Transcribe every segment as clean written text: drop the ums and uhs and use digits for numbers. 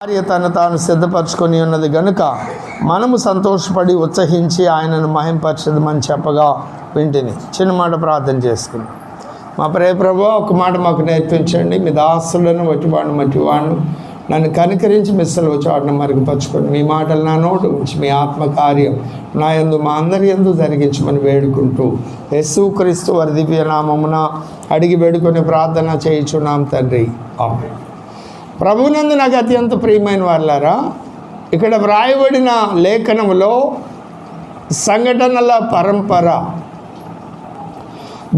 భార్య తను తాను సిద్ధపరచుకొని ఉన్నది గనుక మనము సంతోషపడి ఉత్సహించి ఆయనను మహింపరచదమని చెప్పగా వింటిని. చిన్న మాట ప్రార్థన చేసుకున్నాం. మా ప్రియ ప్రభువా, ఒక మాట మాకు నేర్పించండి. మీ దాసులను మట్టివాణ్ణి నన్ను కనికరించి మిస్సలు చాటును మరుగుపరుచుకొని మీ మాటలు నా నోటు ఉంచి మీ ఆత్మకార్యం నా యందు మా అందరి యందు జరిగించమని వేడుకుంటూ యేసుక్రీస్తు వారి దివ్య నామమున అడిగి వేడుకొని ప్రార్థన చేయుచున్నాం తండ్రి, ఆమేన్. ప్రభువునందు నాకు అత్యంత ప్రియమైన వాళ్ళారా, ఇక్కడ వ్రాయబడిన లేఖనములో సంఘటనల పరంపర,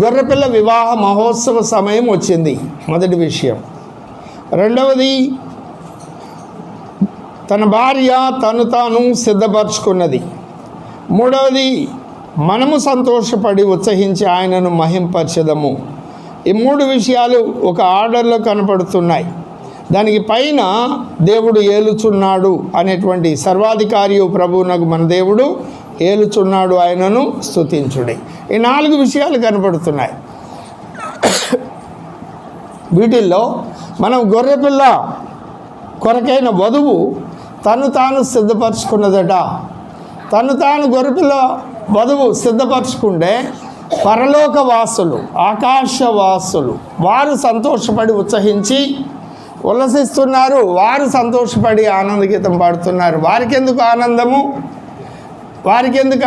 గొర్రెపిల్ల వివాహ మహోత్సవ సమయం వచ్చింది, మొదటి విషయం. రెండవది, తన భార్య తను తాను సిద్ధపరచుకున్నది. మూడవది, మనము సంతోషపడి ఉత్సహించి ఆయనను మహింపరచదము. ఈ మూడు విషయాలు ఒక ఆర్డర్లో కనపడుతున్నాయి. దానికి పైన దేవుడు ఏలుచున్నాడు అనేటువంటి సర్వాధికారి ప్రభువునకు మన దేవుడు ఏలుచున్నాడు, ఆయనను స్తుతించుడి. ఈ నాలుగు విషయాలు కనపడుతున్నాయి. వీటిల్లో మనం గొర్రెపిల్ల కొరకైన వధువు తను తాను సిద్ధపరచుకున్నదట. తను తాను గొర్రెపిల్ల వధువు సిద్ధపరచుకుంటే పరలోక వాసులు, ఆకాశవాసులు వారు సంతోషపడి ఉత్సహించి ఉల్లసిస్తున్నారు. వారు సంతోషపడి ఆనందగీతం పాడుతున్నారు. వారికి ఎందుకు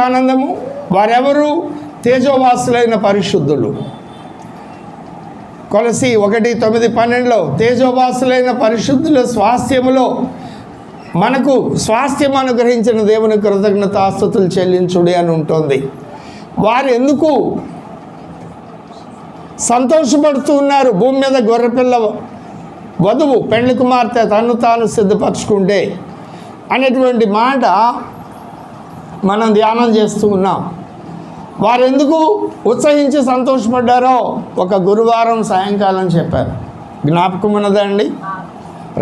ఆనందము? వారెవరు? తేజోవాసులైన పరిశుద్ధులు. కొలసి 1:9-12 తేజోవాసులైన పరిశుద్ధుల స్వాస్థ్యములో మనకు స్వాస్థ్యం అనుగ్రహించిన దేవుని కృతజ్ఞతాస్తుతులు చెల్లించుడి అని ఉంటుంది. వారు ఎందుకు సంతోషపడుతూ ఉన్నారు? భూమి మీద గొర్రెపిల్ల వధువు పెళ్లి కుమార్తె తను తాను సిద్ధపరచుకుంటే అనేటువంటి మాట మనం ధ్యానం చేస్తూ ఉన్నాం. వారు ఎందుకు ఉత్సహించి సంతోషపడ్డారో ఒక గురువారం సాయంకాలం చెప్పారు. జ్ఞాపకం ఉన్నదండి?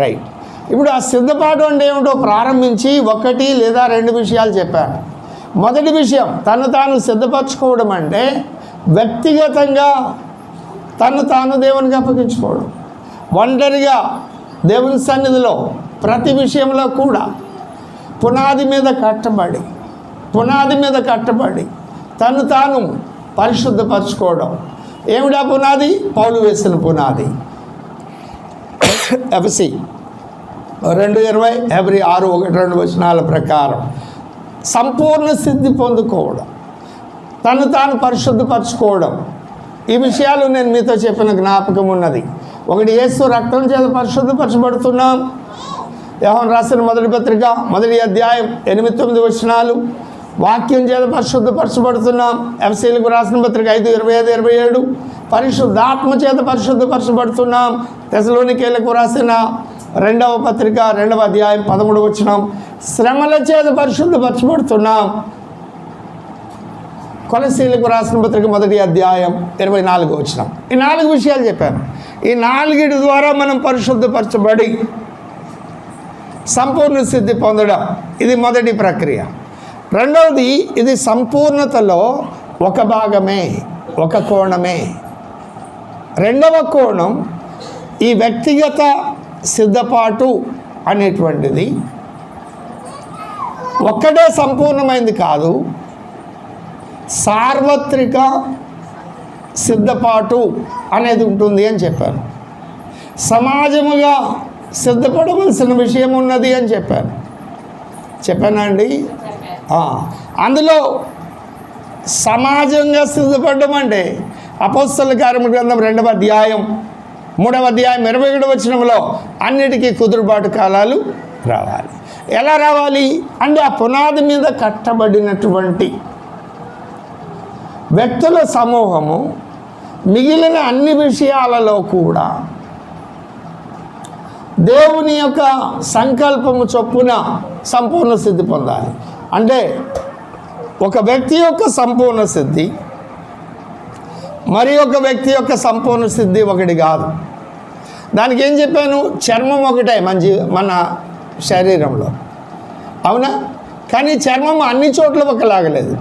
రైట్. ఇప్పుడు ఆ సిద్ధపాటు అంటే ఏమిటో ప్రారంభించి 1 లేదా 2 విషయాలు చెప్పారు. మొదటి విషయం, తను తాను సిద్ధపరచుకోవడం అంటే వ్యక్తిగతంగా తను తాను దేవునికి అప్పగించుకోవడం. ఒంటరిగా దేవుని సన్నిధిలో ప్రతి విషయంలో కూడా పునాది మీద కట్టబడి తను తాను పరిశుద్ధపరచుకోవడం. ఏమిటా పునాది? పౌలు వేసిన పునాది. ఎఫ్ఎస్సి 2:20, హెబ్రీ 6:1-2 వచనాల ప్రకారం సంపూర్ణ సిద్ధి పొందుకోవడం, తను తాను పరిశుద్ధపరచుకోవడం. ఈ విషయాలు నేను మీతో చెప్పిన జ్ఞాపకం ఉన్నది. ఒకటి, యేసు రక్తం చేత పరిశుద్ధపరచబడుతున్నాం. యోహాను రాసిన మొదటి పత్రిక 1వ అధ్యాయం 8-9 వచనాలు. వాక్యం చేత పరిశుద్ధపరచబడుతున్నాం. ఎఫెసీయులకు రాసిన పత్రిక 5:25-27 పరిశుద్ధాత్మ చేత పరిశుద్ధపరచబడుతున్నాం. తెస్సలోనికీయులకు రాసిన 2వ పత్రిక 2వ అధ్యాయం 13 వచనం. శ్రమల చేత పరిశుద్ధపరచబడుతున్నాం. కొలసీలకు రాసిన పత్రిక 1వ అధ్యాయం 24 వచనం. ఈ 4 విషయాలు చెప్పాను. ఈ 4 ద్వారా మనం పరిశుద్ధపరచబడి సంపూర్ణ సిద్ధి పొందడం, ఇది మొదటి ప్రక్రియ. రెండవది, ఇది సంపూర్ణతలో ఒక భాగమే, ఒక కోణమే. రెండవ కోణం, ఈ వ్యక్తిగత సిద్ధపాటు అనేటువంటిది ఒక్కటే సంపూర్ణమైంది కాదు, సార్వత్రిక సిద్ధపాటు అనేది ఉంటుంది అని చెప్పాను. సమాజముగా సిద్ధపడవలసిన విషయం ఉన్నది అని చెప్పానా అండి? అందులో సమాజంగా సిద్ధపడడం అంటే అపోస్తలుల కార్యముల గ్రంథం 2వ అధ్యాయం 3వ అధ్యాయం 27 వచనంలో అన్నిటికీ కుదురుబాటు కాలాలు రావాలి. ఎలా రావాలి అంటే ఆ పునాది మీద కట్టబడినటువంటి వ్యక్తుల సమూహము మిగిలిన అన్ని విషయాలలో కూడా దేవుని యొక్క సంకల్పము చొప్పున సంపూర్ణ సిద్ధి పొందాలి. అంటే ఒక వ్యక్తి యొక్క సంపూర్ణ సిద్ధి మరి ఒక వ్యక్తి యొక్క సంపూర్ణ సిద్ధి ఒకటి కాదు. దానికి ఏం చెప్పాను? చర్మం ఒకటే మన శరీరంలో, అవునా? కానీ చర్మం అన్ని చోట్ల ఒకలాగలేదు.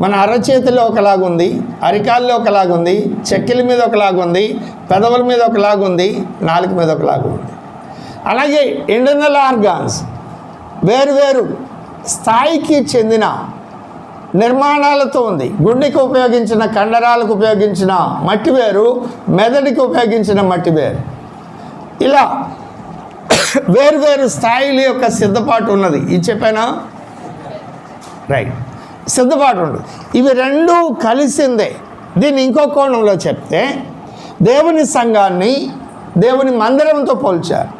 మన అరచేతిలో ఒకలాగుంది, అరికాల్లో ఒకలాగుంది, చెక్కిల మీద ఒకలాగుంది, పెదవుల మీద ఒకలాగుంది, నాలుక మీద ఒకలాగుంది. అలాగే ఇంటర్నల్ ఆర్గాన్స్ వేరు స్థాయికి చెందిన నిర్మాణాలతో ఉంది. గుండెకి ఉపయోగించిన కండరాలకు ఉపయోగించిన మట్టి వేరు, మెదడుకి ఉపయోగించిన మట్టి వేరు. ఇలా వేరు స్థాయిల యొక్క సిద్ధపాటు ఉన్నది. ఇది చెప్పానా? రైట్, సిద్ధపాటు ఉండదు. ఇవి రెండూ కలిసిందే. దీన్ని ఇంకో కోణంలో చెప్తే దేవుని సంఘాన్ని దేవుని మందిరంతో పోల్చారు.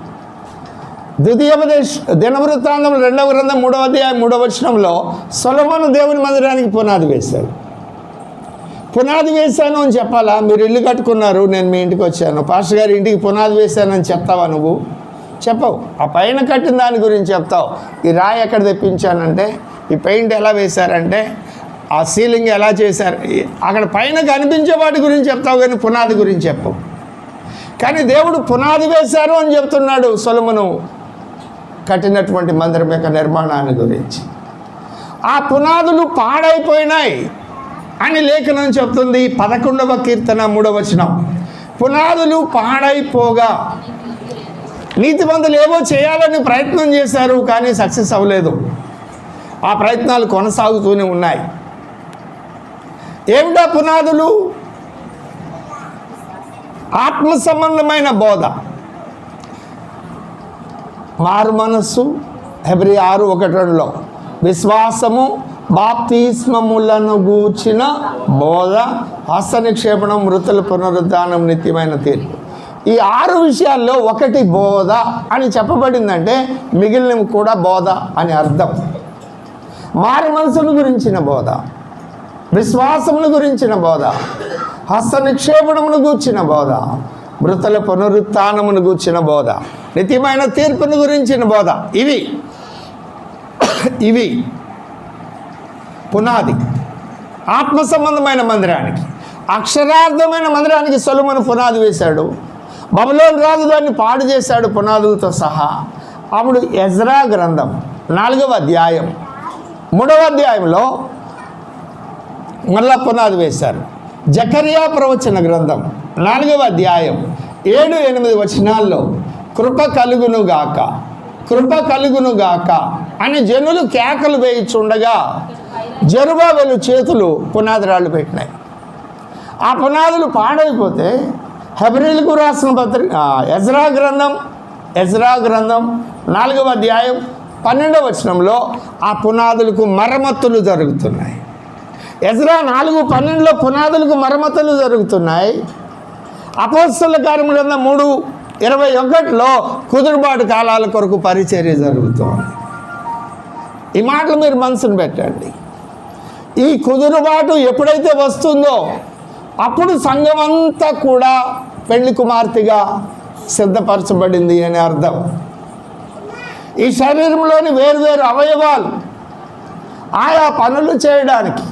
ద్వితీయోపదేశ దినవృత్తాంతం 2వ గ్రంథం 3వ అధ్యాయం 3వ వచనంలో సొలొమోను దేవుని మందిరానికి పునాది వేశాడు. పునాది వేశాను అని చెప్పాలా? మీరు ఇల్లు కట్టుకున్నారు, నేను మీ ఇంటికి వచ్చాను, పాస్టర్ గారి ఇంటికి పునాది వేశానని చెప్తావా? నువ్వు చెప్పవు. ఆ పైన కట్టిన దాని గురించి చెప్తావు. ఈ రాయి ఎక్కడ తెప్పించానంటే, ఈ పెయింట్ ఎలా వేశారంటే, ఆ సీలింగ్ ఎలా చేశారు, అక్కడ పైన కనిపించే వాటి గురించి చెప్తావు కానీ పునాది గురించి చెప్పవు. కానీ దేవుడు పునాది వేశారు అని చెప్తున్నాడు సొలొమోను కట్టినటువంటి మందిరం యొక్క నిర్మాణాన్ని గురించి. ఆ పునాదులు పాడైపోయినాయి అని లేఖనం చెప్తుంది. 11వ కీర్తన 3వ వచనం. పునాదులు పాడైపోగా నీతిమంతులు ఏవో చేయాలని ప్రయత్నం చేశారు కానీ సక్సెస్ అవ్వలేదు. ఆ ప్రయత్నాలు కొనసాగుతూనే ఉన్నాయి. ఏమిటా పునాదులు? ఆత్మ సంబంధమైన బోధ, మారు మనస్సు, హెబ్రీ 6:1-2లో విశ్వాసము, బాప్తిస్మములను గూర్చిన బోధ, హస్త నిక్షేపణం, మృతుల పునరుద్ధానం, నిత్యమైన తీర్పు. ఈ 6 విషయాల్లో ఒకటి బోధ అని చెప్పబడిందంటే మిగిలినవి కూడా బోధ అని అర్థం. మారు మనసును గురించిన బోధ, విశ్వాసమును గురించిన బోధ, హస్త నిక్షేపణమును గూర్చిన బోధ, మృతుల పునరుత్థానమును గూర్చిన బోధ, నిత్యమైన తీర్పును గురించిన బోధ. ఇవి పునాది ఆత్మ సంబంధమైన మందిరానికి. అక్షరార్థమైన మందిరానికి సొలొమోను పునాది వేశాడు. బబులోను రాజు దాన్ని పాడు చేశాడు పునాదులతో సహా. అప్పుడు ఎజ్రా గ్రంథం 4వ అధ్యాయం 3వ అధ్యాయంలో మళ్ళా పునాది వేశారు. జకర్యా ప్రవచన గ్రంథం 4వ అధ్యాయం 7-8 వచనాల్లో కృప కలుగునుగాక, కృప కలుగునుగాక అని జనులు కేకలు వేయిచుండగా జెరుబాబెలు చేతులు పునాది రాళ్ళు పెట్టినాయి. ఆ పునాదులు పాడైపోతే హెబ్రీలకు రాసిన పత్రిక ఎజ్రా గ్రంథం 4వ అధ్యాయం 12వ వచనంలో ఆ పునాదులకు మరమ్మతులు జరుగుతున్నాయి. ఎజ్రా 4:12లో పునాదులకు మరమ్మతులు జరుగుతున్నాయి. అపోస్తలుల కార్యముల గ్రంథం 3:21లో కుదురుబాటు కాలాల కొరకు పరిచర్య జరుగుతుంది. ఈ మాటలు మీరు మనసును పెట్టండి. ఈ కుదురుబాటు ఎప్పుడైతే వస్తుందో అప్పుడు సంఘం అంతా కూడా పెళ్లి కుమార్తెగా సిద్ధపరచబడింది అని అర్థం. ఈ శరీరంలోని వేరువేరు అవయవాలు ఆయా పనులు చేయడానికి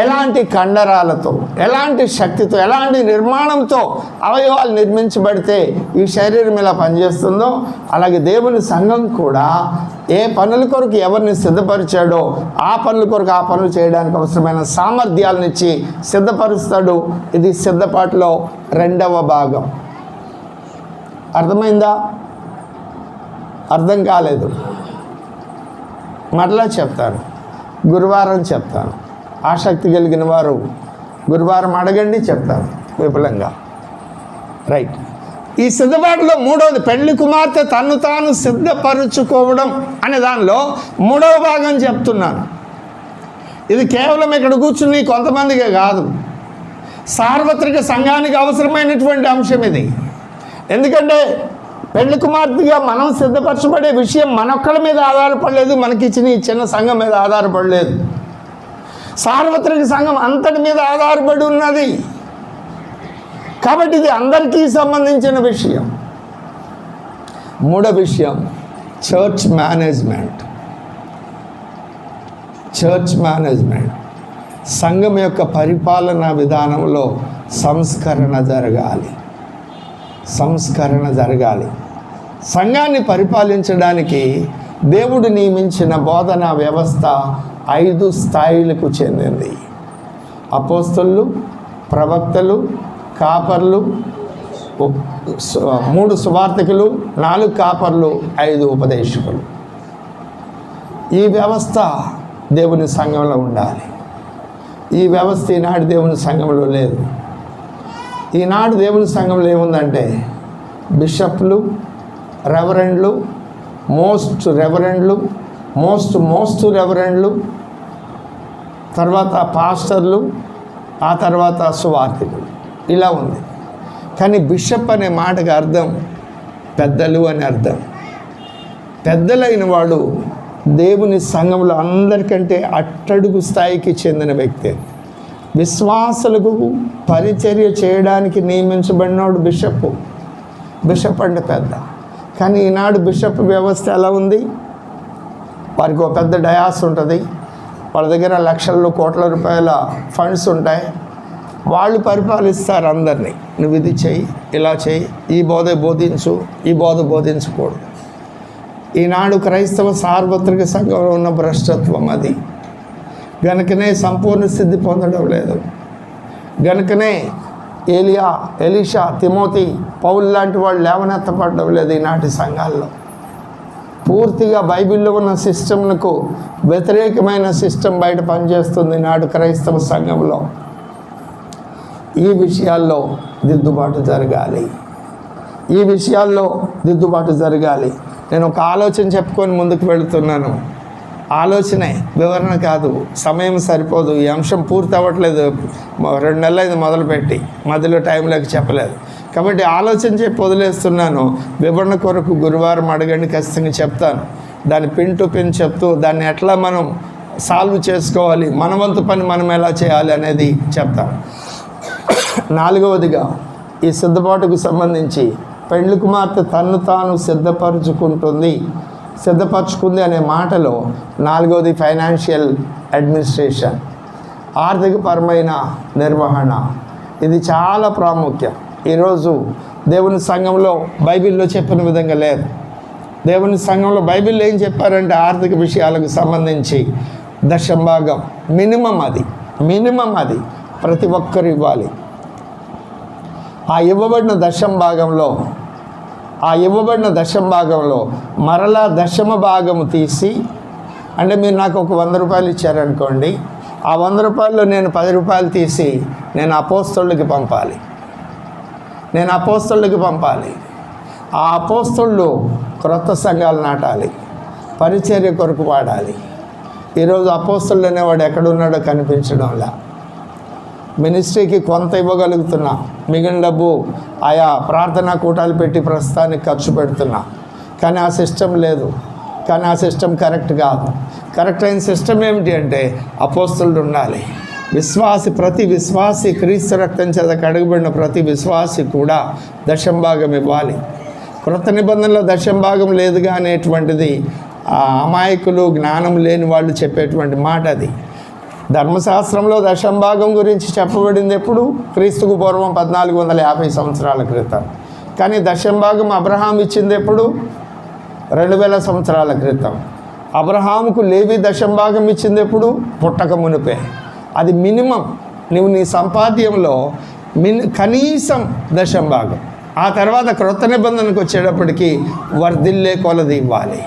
ఎలాంటి కండరాలతో, ఎలాంటి శక్తితో, ఎలాంటి నిర్మాణంతో అవయవాలు నిర్మించబడితే ఈ శరీరం ఇలా పనిచేస్తుందో అలాగే దేవుని సంఘం కూడా ఏ పనుల కొరకు ఎవరిని సిద్ధపరిచాడో ఆ పనుల కొరకు ఆ పనులు చేయడానికి అవసరమైన సామర్థ్యాలను ఇచ్చి సిద్ధపరుస్తాడు. ఇది సిద్ధపాటులో 2వ భాగం. అర్థమైందా? అర్థం కాలేదు మరలా చెప్తాను, గురువారం చెప్తాను. ఆసక్తి కలిగిన వారు గురువారం అడగండి, చెప్తాను విపులంగా. రైట్. ఈ సిద్ధపాటులో 3వది పెళ్లి కుమార్తె తన్ను తాను సిద్ధపరుచుకోవడం అనే దానిలో 3వ భాగం చెప్తున్నాను. ఇది కేవలం ఇక్కడ కూర్చుని కొంతమందికే కాదు, సార్వత్రిక సంఘానికి అవసరమైనటువంటి అంశం ఇది. ఎందుకంటే పెళ్లి కుమార్తెగా మనం సిద్ధపరచబడే విషయం మనొక్కల మీద ఆధారపడలేదు, మనకిచ్చిన ఈ చిన్న సంఘం మీద ఆధారపడలేదు, సార్వత్రిక సంఘం అంతటి మీద ఆధారపడి ఉన్నది. కాబట్టి ఇది అందరికీ సంబంధించిన విషయం. 3వ విషయం చర్చ్ మేనేజ్మెంట్. సంఘం యొక్క పరిపాలనా విధానంలో సంస్కరణ జరగాలి. సంఘాన్ని పరిపాలించడానికి దేవుడు నియమించిన బోధనా వ్యవస్థ 5 స్థాయిలకు చెందింది. అపోస్తలులు, ప్రవక్తలు, కాపర్లు, 3 సువార్థికులు, 4 కాపర్లు, 5 ఉపదేశకులు. ఈ వ్యవస్థ దేవుని సంఘంలో ఉండాలి. ఈ వ్యవస్థ ఈనాడు దేవుని సంఘంలో లేదు. ఈనాడు దేవుని సంఘంలో ఏముందంటే బిషప్లు, రెవరెండ్లు, మోస్ట్ రెవరెండ్లు, తర్వాత పాస్టర్లు, ఆ తర్వాత సువార్థికులు, ఇలా ఉంది. కానీ బిషప్ అనే మాటకు అర్థం పెద్దలు అని అర్థం. పెద్దలైన వాడు దేవుని సంఘంలో అందరికంటే అట్టడుగు స్థాయికి చెందిన వ్యక్తి. విశ్వాసులకు పరిచర్య చేయడానికి నియమించబడినవాడు బిషప్ అంటే పెద్ద. కానీ ఈనాడు బిషప్ వ్యవస్థ ఎలా ఉంది? వారికి ఒక పెద్ద డయాస్ ఉంటుంది, వాళ్ళ దగ్గర లక్షల్లో కోట్ల రూపాయల ఫండ్స్ ఉంటాయి, వాళ్ళు పరిపాలిస్తారు అందరినీ. నువ్వు ఇది చెయ్యి, ఇలా చెయ్యి, ఈ బోధ బోధించు, ఈ బోధ బోధించకూడదు. ఈనాడు క్రైస్తవ సార్వత్రిక సంఘంలో ఉన్న భ్రష్టత్వం అది. గనుకనే సంపూర్ణ స్థితి పొందడం లేదు. గనుకనే ఎలీషా, తిమోతి, పౌలు లాంటి వాళ్ళు లేవనెత్తపడడం లేదు ఈనాటి సంఘాల్లో. పూర్తిగా బైబిల్లో ఉన్న సిస్టమ్లకు వ్యతిరేకమైన సిస్టమ్ బయట పనిచేస్తుంది నాడు క్రైస్తవ సంఘంలో. ఈ విషయాల్లో దిద్దుబాటు జరగాలి. నేను ఒక ఆలోచన చెప్పుకొని ముందుకు వెళుతున్నాను. ఆలోచనే, వివరణ కాదు. సమయం సరిపోదు. ఈ అంశం పూర్తి అవ్వట్లేదు. 2 నెలలు అయింది మొదలుపెట్టి, మధ్యలో టైంలోకి చెప్పలేదు. కాబట్టి ఆలోచన చెప్పి వదిలేస్తున్నాను. వివరణ కొరకు గురువారం అడగండి, ఖచ్చితంగా చెప్తాను. దాన్ని పిన్ టు పిన్ చెప్తూ దాన్ని ఎట్లా మనం సాల్వ్ చేసుకోవాలి, మన వంతు పని మనం ఎలా చేయాలి అనేది చెప్తాను. 4వదిగా ఈ సిద్ధపాటుకు సంబంధించి పెండ్లి కుమార్తె తన్ను తాను సిద్ధపరచుకుంది అనే మాటలో 4వది ఫైనాన్షియల్ అడ్మినిస్ట్రేషన్, ఆర్థికపరమైన నిర్వహణ. ఇది చాలా ప్రాముఖ్యం. ఈరోజు దేవుని సంఘంలో బైబిల్లో చెప్పిన విధంగా లేదు. దేవుని సంఘంలో బైబిల్లో ఏం చెప్పారంటే ఆర్థిక విషయాలకు సంబంధించి దశంభాగం మినిమం అది ప్రతి ఒక్కరు ఇవ్వాలి. ఆ ఇవ్వబడిన దశంభాగంలో మరలా దశమ భాగము తీసి, అంటే మీరు నాకు ఒక 100 రూపాయలు ఇచ్చారనుకోండి, ఆ 100 రూపాయల్లో నేను 10 రూపాయలు తీసి నేను అపోస్తలుడికి పంపాలి. ఆ అపోస్తలు క్రొత్త సంఘాలు నాటాలి, పరిచర్య కొరకు వాడాలి. ఈరోజు అపోస్తలు అనేవాడు ఎక్కడున్నాడో కనిపించడంలా. మినిస్ట్రీకి కొంత ఇవ్వగలుగుతున్నా, మిగిలిన డబ్బు ఆయా ప్రార్థనా కూటాలు పెట్టి ప్రస్తుతానికి ఖర్చు పెడుతున్నా. కానీ ఆ సిస్టమ్ లేదు. కానీ ఆ సిస్టమ్ కరెక్ట్ కాదు. కరెక్ట్ అయిన సిస్టమ్ ఏమిటి అంటే అపోస్తలుడు ఉండాలి. ప్రతి విశ్వాసి, క్రీస్తు రక్తం చేత కడగబడిన ప్రతి విశ్వాసి కూడా దశంభాగం ఇవ్వాలి. క్రొత్త నిబంధనలో దశంభాగం లేదుగా అనేటువంటిది అమాయకులు, జ్ఞానం లేని వాళ్ళు చెప్పేటువంటి మాట అది. ధర్మశాస్త్రంలో దశంభాగం గురించి చెప్పబడింది ఎప్పుడు? క్రీస్తుకు పూర్వం 1450 సంవత్సరాల క్రితం. కానీ దశంభాగం అబ్రహాం ఇచ్చింది ఎప్పుడు? 2000 సంవత్సరాల క్రితం. అబ్రహాముకు లేవి దశంభాగం ఇచ్చింది ఎప్పుడు? పుట్టక మునిపే. అది మినిమం. నువ్వు నీ సంపాద్యంలో కనీసం దశంభాగం. ఆ తర్వాత క్రొత్త నిబంధనకు వచ్చేటప్పటికి వర్ధిల్లే కొలది ఇవ్వాలి.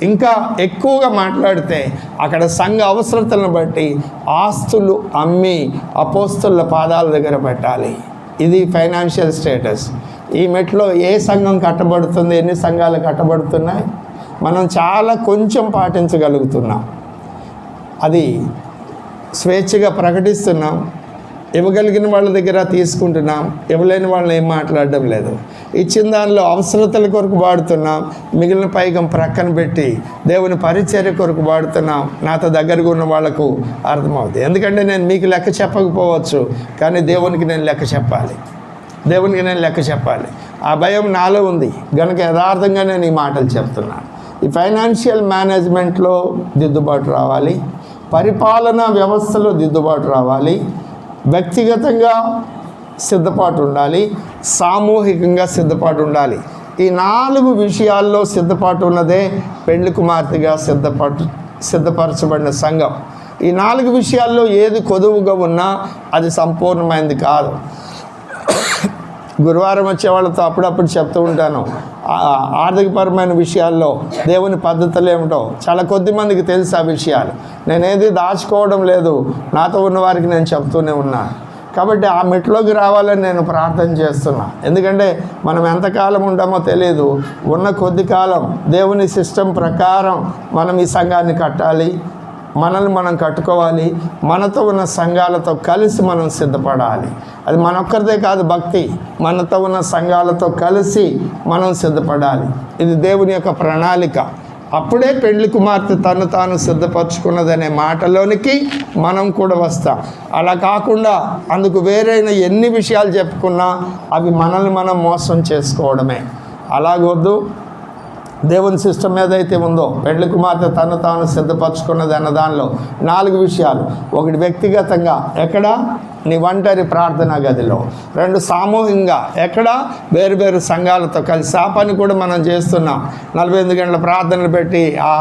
ఇంకా ఎక్కువగా మాట్లాడితే అక్కడ సంఘ అవసరతలను బట్టి ఆస్తులు అమ్మి అపోస్తలుల పాదాల దగ్గర పెట్టాలి. ఇది ఫైనాన్షియల్ స్టేటస్. ఈ మెట్లో ఏ సంఘం కట్టబడుతుంది, ఎన్ని సంఘాలు కట్టబడుతున్నాయి, మనం చాలా కొంచెం పాటించగలుగుతున్నాం. అది స్వేచ్ఛగా ప్రకటిస్తున్నాం. ఇవ్వగలిగిన వాళ్ళ దగ్గర తీసుకుంటున్నాం, ఇవ్వలేని వాళ్ళని ఏం మాట్లాడడం లేదు. ఇచ్చిన దానిలో అవసరతల కొరకు వాడుతున్నాం, మిగిలిన పైకం ప్రక్కన పెట్టి దేవుని పరిచర్య కొరకు వాడుతున్నాం. నాతో దగ్గరగా ఉన్న వాళ్లకు అర్థమవుతుంది. ఎందుకంటే నేను మీకు లెక్క చెప్పకపోవచ్చు, కానీ దేవునికి నేను లెక్క చెప్పాలి. ఆ భయం నాలో ఉంది కనుక యథార్థంగా నేను ఈ మాటలు చెప్తున్నాను. ఈ ఫైనాన్షియల్ మేనేజ్మెంట్లో దిద్దుబాటు రావాలి, పరిపాలనా వ్యవస్థలో దిద్దుబాటు రావాలి, వ్యక్తిగతంగా సిద్ధపాటు ఉండాలి, సామూహికంగా సిద్ధపాటు ఉండాలి. ఈ 4 విషయాల్లో సిద్ధపాటు ఉన్నదే పెండ్లి కుమార్తెగా సిద్ధపరచబడిన సంఘం. ఈ 4 విషయాల్లో ఏది కొదువుగా ఉన్నా అది సంపూర్ణమైనది కాదు. గురువారం వచ్చే వాళ్ళతో అప్పుడప్పుడు చెప్తూ ఉంటాను, ఆర్థికపరమైన విషయాల్లో దేవుని పద్ధతులు ఏమిటో చాలా కొద్ది మందికి తెలుసు ఆ విషయాలు. నేనేది దాచుకోవడం లేదు, నాతో ఉన్న వారికి నేను చెప్తూనే ఉన్నాను. కాబట్టి ఆ మెట్లోకి రావాలని నేను ప్రార్థన చేస్తున్నా. ఎందుకంటే మనం ఎంతకాలం ఉంటామో తెలియదు. ఉన్న కొద్ది కాలం దేవుని సిస్టమ్ ప్రకారం మనం ఈ సంఘాన్ని కట్టాలి, మనల్ని మనం కట్టుకోవాలి, మనతో ఉన్న సంఘాలతో కలిసి మనం సిద్ధపడాలి. అది మనొక్కరిదే కాదు భక్తి, మనతో ఉన్న సంఘాలతో కలిసి మనం సిద్ధపడాలి. ఇది దేవుని యొక్క ప్రణాళిక. అప్పుడే పెండ్లి కుమార్తె తను తాను సిద్ధపరచుకున్నదనే మాటలోనికి మనం కూడా వస్తాం. అలా కాకుండా అందుకు వేరైన ఎన్ని విషయాలు చెప్పుకున్నా అవి మనల్ని మనం మోసం చేసుకోవడమే. అలాగొద్దు. దేవుని సిస్టమ్ ఏదైతే ఉందో, పెండ్లి కుమార్తె తను తాను సిద్ధపరచుకున్నది అన్న దానిలో 4 విషయాలు. ఒకటి వ్యక్తిగతంగా, ఎక్కడ? నీ ఒంటరి ప్రార్థనా గదిలో. 2 సామూహికంగా, ఎక్కడ? వేరు వేరు సంఘాలతో కలిసి. ఆ పని కూడా మనం చేస్తున్నాం. 48 గంటల ప్రార్థనలు పెట్టి ఆ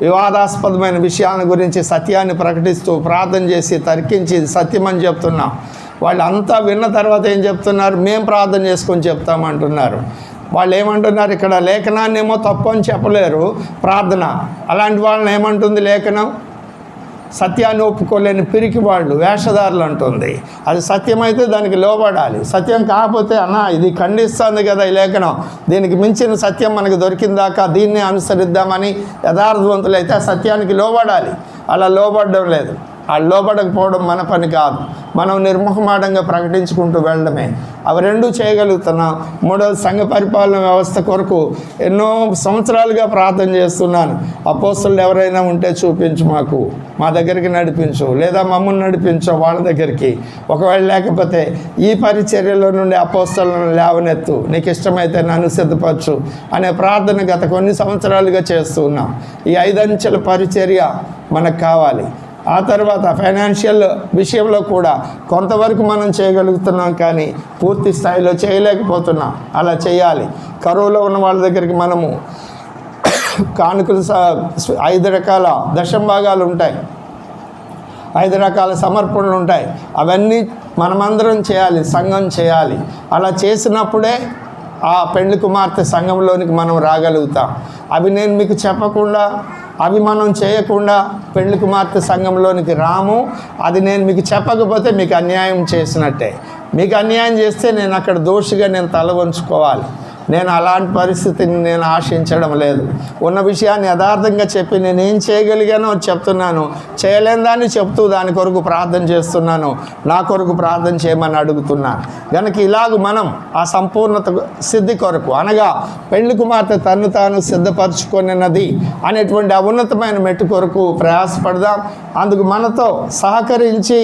వివాదాస్పదమైన విషయాల గురించి సత్యాన్ని ప్రకటిస్తూ ప్రార్థన చేసి తర్కించి సత్యమని చెప్తున్నాం. వాళ్ళు అంతా విన్న తర్వాత ఏం చెప్తున్నారు? మేము ప్రార్థన చేసుకొని చెప్తామంటున్నారు. వాళ్ళు ఏమంటున్నారు? ఇక్కడ లేఖనాన్ని ఏమో తప్పు అని చెప్పలేరు, ప్రార్థన. అలాంటి వాళ్ళని ఏమంటుంది లేఖనం? సత్యాన్ని ఒప్పుకోలేని పిరికి వాళ్ళు, వేషధారులు అంటుంది. అది సత్యమైతే దానికి లోబడాలి, సత్యం కాకపోతే ఇది ఖండిస్తుంది కదా ఈ లేఖనం, దీనికి మించిన సత్యం మనకు దొరికిందాకా దీన్ని అనుసరిద్దామని యథార్థవంతులైతే ఆ సత్యానికి లోబడాలి. అలా లోబడడం లేదు. ఆ లోబడకపోవడం మన పని కాదు. మనం నిర్మోహమాటంగా ప్రకటించుకుంటూ వెళ్ళడమే. అవి 2 చేయగలుగుతున్నాం. 3వది, సంఘ పరిపాలన వ్యవస్థ కొరకు ఎన్నో సంవత్సరాలుగా ప్రార్థన చేస్తున్నాను. అపోస్తలులు ఎవరైనా ఉంటే చూపించు, మా దగ్గరికి నడిపించు, లేదా మమ్మల్ని నడిపించు వాళ్ళ దగ్గరికి. ఒకవేళ లేకపోతే ఈ పరిచర్యలో నుండి అపోస్తలులను లేవనెత్తు, నీకు ఇష్టమైతే నన్ను సిద్ధపరచు అనే ప్రార్థన గత కొన్ని సంవత్సరాలుగా చేస్తూ ఉన్నాం. ఈ 5 అంచెల పరిచర్య మనకు కావాలి. ఆ తర్వాత ఫైనాన్షియల్ విషయంలో కూడా కొంతవరకు మనం చేయగలుగుతున్నాం, కానీ పూర్తి స్థాయిలో చేయలేకపోతున్నాం. అలా చేయాలి. కరువులో ఉన్న వాళ్ళ దగ్గరికి మనము కానుకలు 5 రకాల దశంభాగాలు ఉంటాయి, 5 రకాల సమర్పణలు ఉంటాయి. అవన్నీ మనమందరం చేయాలి, సంఘం చేయాలి. అలా చేసినప్పుడే ఆ పెండ్లి కుమార్తె సంఘంలోనికి మనం రాగలుగుతాం. అవి నేను మీకు చెప్పకుండా, అవి మనం చేయకుండా పెండ్లి కుమార్తె సంఘంలోనికి రాము. అది నేను మీకు చెప్పకపోతే మీకు అన్యాయం చేసినట్టే. మీకు అన్యాయం చేస్తే నేను అక్కడ దోషిగా నేను తల వంచుకోవాలి. నేను అలాంటి పరిస్థితిని నేను ఆశించడం లేదు. ఉన్న విషయాన్ని యథార్థంగా చెప్పి నేనేం చేయగలిగానో చెప్తున్నాను, చేయలేని దాన్ని చెప్తూ దాని కొరకు ప్రార్థన చేస్తున్నాను, నా కొరకు ప్రార్థన చేయమని అడుగుతున్నాను. కనుక ఇలాగ మనం ఆ సంపూర్ణత సిద్ధి కొరకు, అనగా పెండ్లి కుమార్తె తను తాను సిద్ధపరచుకున్నది అనేటువంటి ఆ ఉన్నతమైన మెట్టు కొరకు ప్రయాసపడదాం. అందుకు మనతో సహకరించి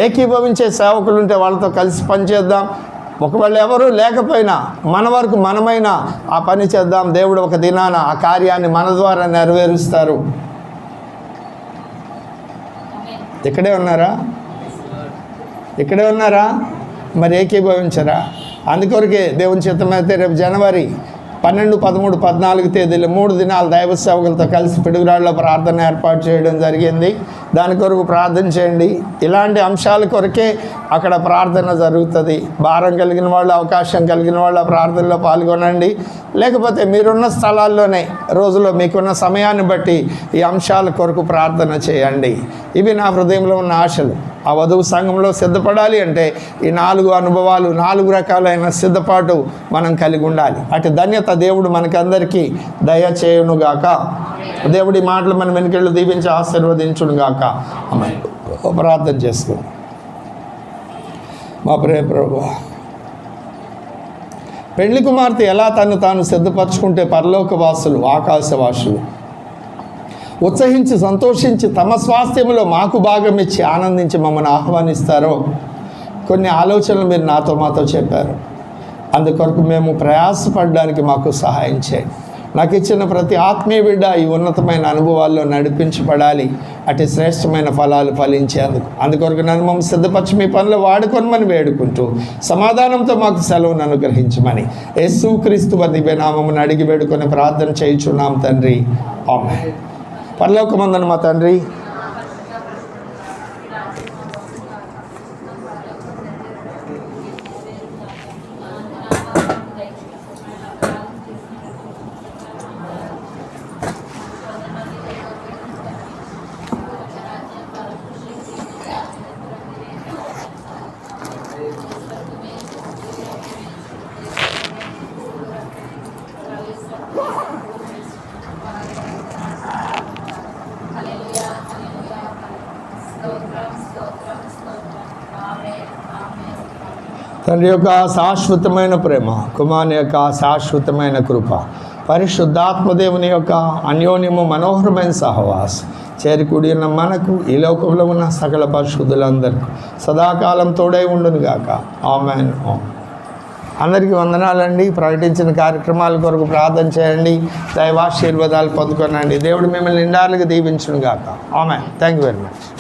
ఏకీభవించే సేవకులు ఉంటే వాళ్ళతో కలిసి పనిచేద్దాం. ఒకవేళ ఎవరు లేకపోయినా మన వరకు మనమైనా ఆ పని చేద్దాం. దేవుడు ఒక దినాన ఆ కార్యాన్ని మన ద్వారా నెరవేరుస్తారు. ఇక్కడే ఉన్నారా? మరి ఏకీభవించరా? అందుకొరకే దేవుని చిత్తమైతే రేపు జనవరి 12, 13, 14 తేదీలు 3 దినాలు దైవ సేవకులతో కలిసి పిడుగురాళ్ళలో ప్రార్థన ఏర్పాటు చేయడం జరిగింది. దాని కొరకు ప్రార్థన చేయండి. ఇలాంటి అంశాల కొరకే అక్కడ ప్రార్థన జరుగుతుంది. భారం కలిగిన వాళ్ళు, అవకాశం కలిగిన వాళ్ళు ఆ ప్రార్థనలో పాల్గొనండి. లేకపోతే మీరున్న స్థలాల్లోనే రోజులో మీకున్న సమయాన్ని బట్టి ఈ అంశాల కొరకు ప్రార్థన చేయండి. ఇవి నా హృదయంలో ఉన్న ఆశలు. ఆ వధువు సంఘంలో సిద్ధపడాలి అంటే ఈ 4 అనుభవాలు, 4 రకాలైన సిద్ధపాటు మనం కలిగి ఉండాలి. అటు ధన్యత దేవుడు మనకందరికీ దయచేయునుగాక. దేవుడి మాటలు మన వెనుకళ్ళు దీవించి ఆశీర్వదించునుగాక. ఆమేన్. ప్రార్థన చేసుకుందాం. మా ప్రియ ప్రభువా, పెండ్లి కుమార్తె ఎలా తను తాను సిద్ధపరచుకుంటే పరలోకవాసులు, ఆకాశవాసులు ఉత్సహించి సంతోషించి తమ స్వాస్థ్యంలో మాకు భాగం ఇచ్చి ఆనందించి మమ్మల్ని ఆహ్వానిస్తారో కొన్ని ఆలోచనలు మీరు మాతో చెప్పారు. అందుకొరకు మేము ప్రయాసపడడానికి మాకు సహాయం చేయండి. నాకు ఇచ్చిన ప్రతి ఆత్మీయ బిడ్డ ఈ ఉన్నతమైన అనుభవాల్లో నడిపించబడాలి. అటు శ్రేష్టమైన ఫలాలు ఫలించేందుకు అందుకొరకు నన్ను మమ్మల్ని సిద్ధపరచి మీ పనులు వాడుకొనమని వేడుకుంటూ సమాధానంతో మాకు సెలవును అనుగ్రహించమని యేసుక్రీస్తు వారి నామమును అడిగి వేడుకొని ప్రార్థన చేయుచున్నాం తండ్రి. ఆమేన్. పరలోకమందున మా తండ్రి, తండ్రి యొక్క శాశ్వతమైన ప్రేమ, కుమారుని యొక్క శాశ్వతమైన కృప, పరిశుద్ధాత్మదేవుని యొక్క అన్యోన్యము మనోహరమైన సహవాసం చేరికూడి ఉన్న మనకు ఈ లోకంలో ఉన్న సకల పరిశుద్ధులందరికీ సదాకాలం తోడై ఉండును గాక. ఆమేన్. అందరికీ వందనాలండి. ప్రకటించిన కార్యక్రమాల కొరకు ప్రార్థన చేయండి. దైవాశీర్వాదాలు పొందుకోనండి. దేవుడు మిమ్మల్ని నిండాలుగా దీవించును గాక. ఆమేన్. Thank you very much.